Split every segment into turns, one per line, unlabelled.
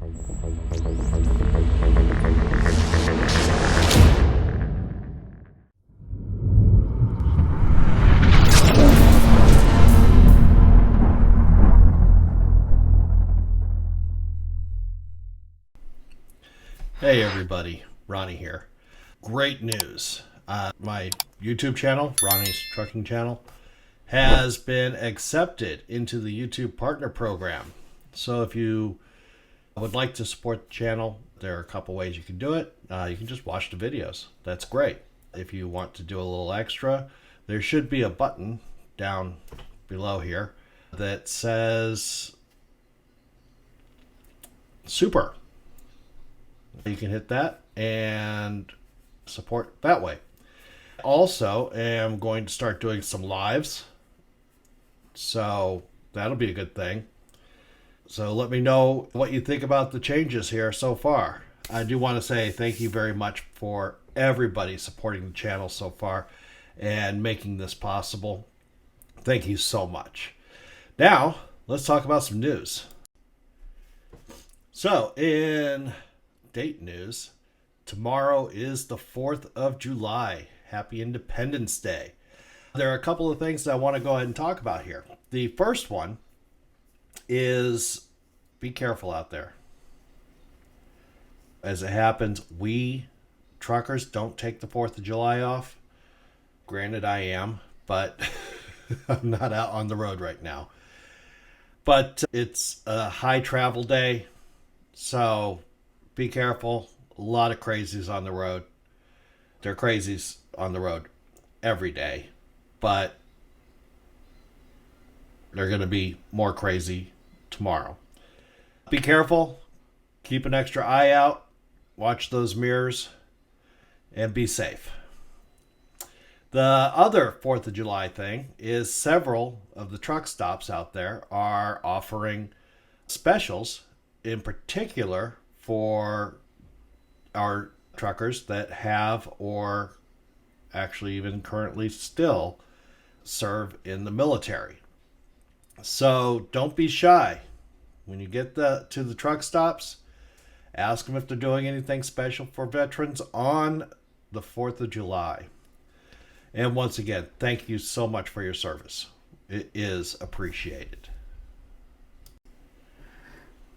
Hey everybody, Ronnie here. Great news. My YouTube channel, Ronnie's Trucking Channel, has been accepted into the YouTube Partner Program. So if you would like to support the channel, there are a couple ways you can do it. You can just watch the videos. That's great. If you want to do a little extra, there should be a button down below here that says Super. You can hit that and support that way. Also, am going to start doing some lives, so that'll be a good thing. So let me know what you think about the changes here so far. I do want to say thank you very much for everybody supporting the channel so far and making this possible. Thank you so much. Now, let's talk about some news. So, in date news, tomorrow is the 4th of July. Happy Independence Day. There are a couple of things that I want to go ahead and talk about here. The first one is be careful out there. As it happens, we truckers don't take the 4th of July off. Granted, I am, but I'm not out on the road right now. But it's a high travel day, so be careful. A lot of crazies on the road. There are crazies on the road every day, but they're going to be more crazy tomorrow. Be careful. Keep an extra eye out. Watch those mirrors and be safe. The other 4th of July thing is several of the truck stops out there are offering specials, in particular for our truckers that have or actually even currently still serve in the military. So don't be shy. When you get to the truck stops, ask them if they're doing anything special for veterans on the 4th of July. And once again, thank you so much for your service. It is appreciated.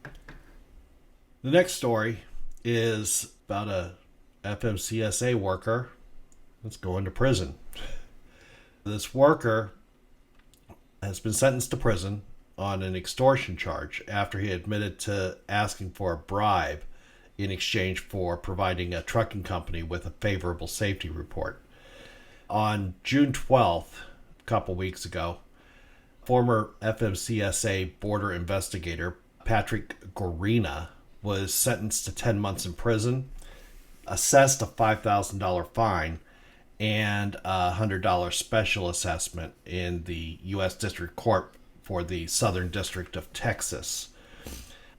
The next story is about a FMCSA worker that's going to prison. This worker has been sentenced to prison on an extortion charge after he admitted to asking for a bribe in exchange for providing a trucking company with a favorable safety report. On June 12th, a couple weeks ago, former FMCSA border investigator Patrick Gorina was sentenced to 10 months in prison, assessed a $5,000 fine, and a $100 special assessment in the U.S. District Court for the Southern District of Texas.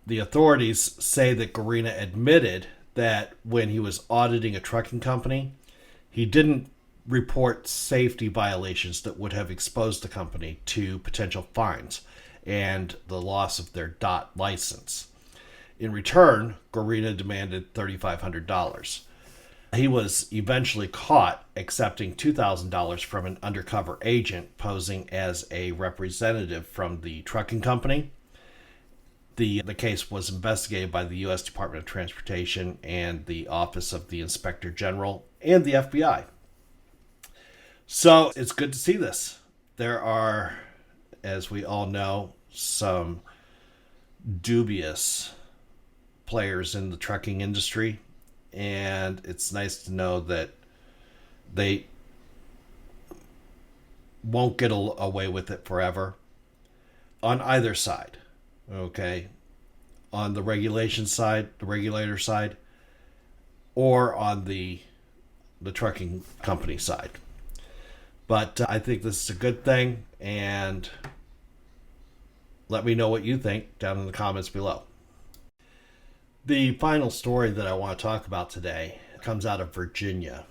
The authorities say that Gorina admitted that when he was auditing a trucking company, he didn't report safety violations that would have exposed the company to potential fines and the loss of their DOT license. In return, Gorina demanded $3,500. He was eventually caught accepting $2,000 from an undercover agent posing as a representative from the trucking company. The case was investigated by the U.S. Department of Transportation and the Office of the Inspector General and the FBI. So it's good to see this. There are, as we all know, some dubious players in the trucking industry, and it's nice to know that they won't get away with it forever on either side. Okay, on the regulation side, the regulator side, or on the trucking company side. But I think this is a good thing, and let me know what you think down in the comments below. The final story that I want to talk about today comes out of Virginia.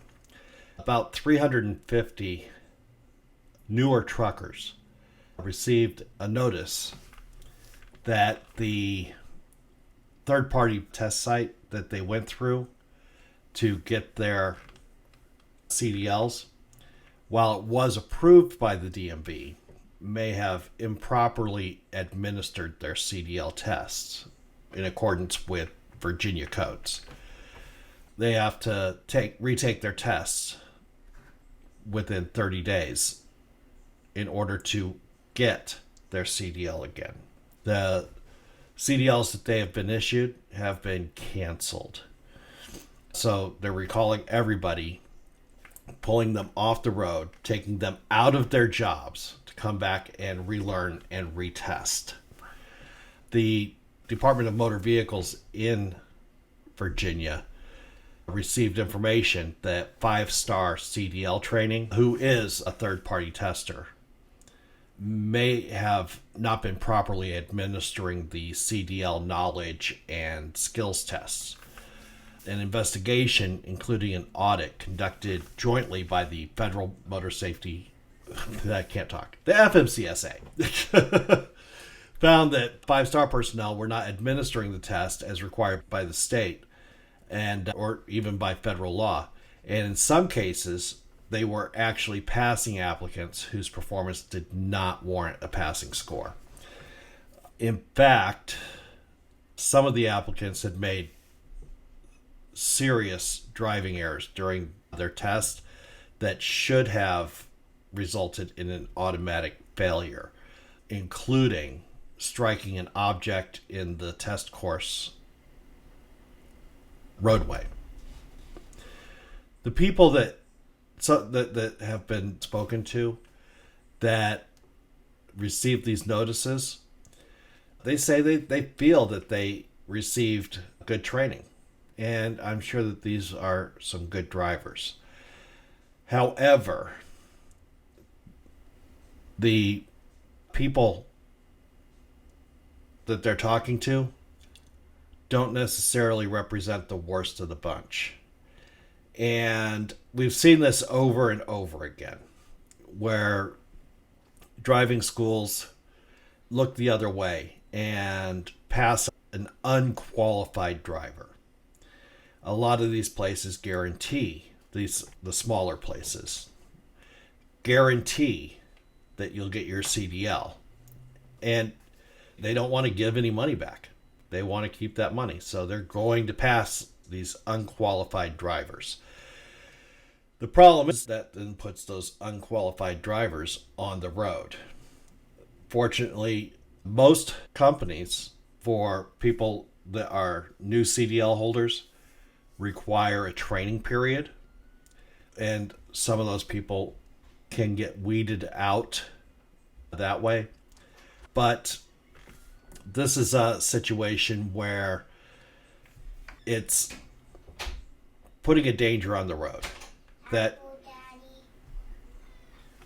About 350 newer truckers received a notice that the third-party test site that they went through to get their CDLs, while it was approved by the DMV, may have improperly administered their CDL tests in accordance with Virginia codes. They have to retake their tests within 30 days in order to get their CDL again. The CDLs that they have been issued have been canceled. So they're recalling everybody, pulling them off the road, taking them out of their jobs to come back and relearn and retest. The Department of Motor Vehicles in Virginia received information that 5-Star CDL Training, who is a third-party tester, may have not been properly administering the CDL knowledge and skills tests. An investigation, including an audit conducted jointly by the Federal Motor Safety, I can't talk, the FMCSA, found that 5-Star personnel were not administering the test as required by the state and or even by federal law. And in some cases, they were actually passing applicants whose performance did not warrant a passing score. In fact, some of the applicants had made serious driving errors during their test that should have resulted in an automatic failure, including striking an object in the test course roadway. The people that have been spoken to that received these notices, they say they feel that they received good training. And I'm sure that these are some good drivers. However, the people that they're talking to don't necessarily represent the worst of the bunch. And we've seen this over and over again, where driving schools look the other way and pass an unqualified driver. A lot of these places guarantee, the smaller places, guarantee that you'll get your CDL. And they don't want to give any money back. They want to keep that money. So they're going to pass these unqualified drivers. The problem is that then puts those unqualified drivers on the road. Fortunately, most companies, for people that are new CDL holders, require a training period. And some of those people can get weeded out that way. But this is a situation where it's putting a danger on the road. That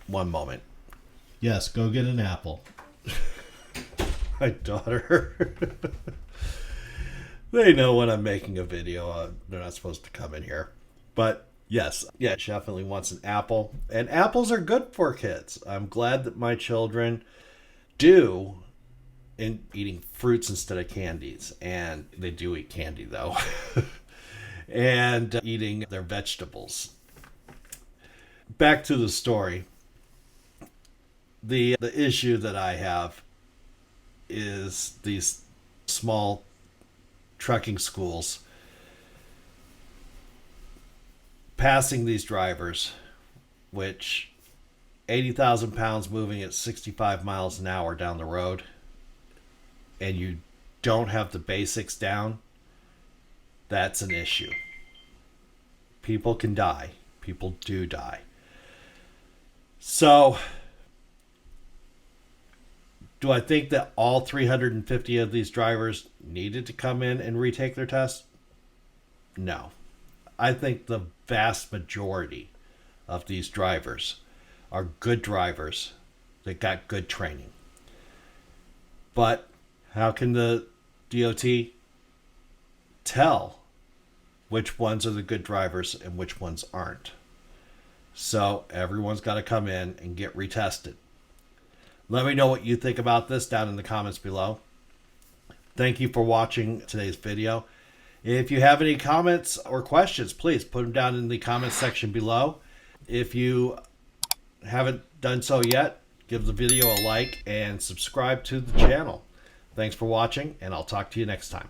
one moment. Yes, go get an apple. My daughter. They know when I'm making a video. They're not supposed to come in here. But yes, yeah, she definitely wants an apple. And apples are good for kids. I'm glad that my children do in eating fruits instead of candies. And they do eat candy, though. And eating their vegetables. Back to the story. The issue that I have is these small trucking schools passing these drivers, which 80,000 pounds moving at 65 miles an hour down the road, and you don't have the basics down, that's an issue. People can die. People do die. So, do I think that all 350 of these drivers needed to come in and retake their test? No. I think the vast majority of these drivers are good drivers that got good training. But how can the DOT tell which ones are the good drivers and which ones aren't? So everyone's got to come in and get retested. Let me know what you think about this down in the comments below. Thank you for watching today's video. If you have any comments or questions, please put them down in the comments section below. If you haven't done so yet, give the video a like and subscribe to the channel. Thanks for watching, and I'll talk to you next time.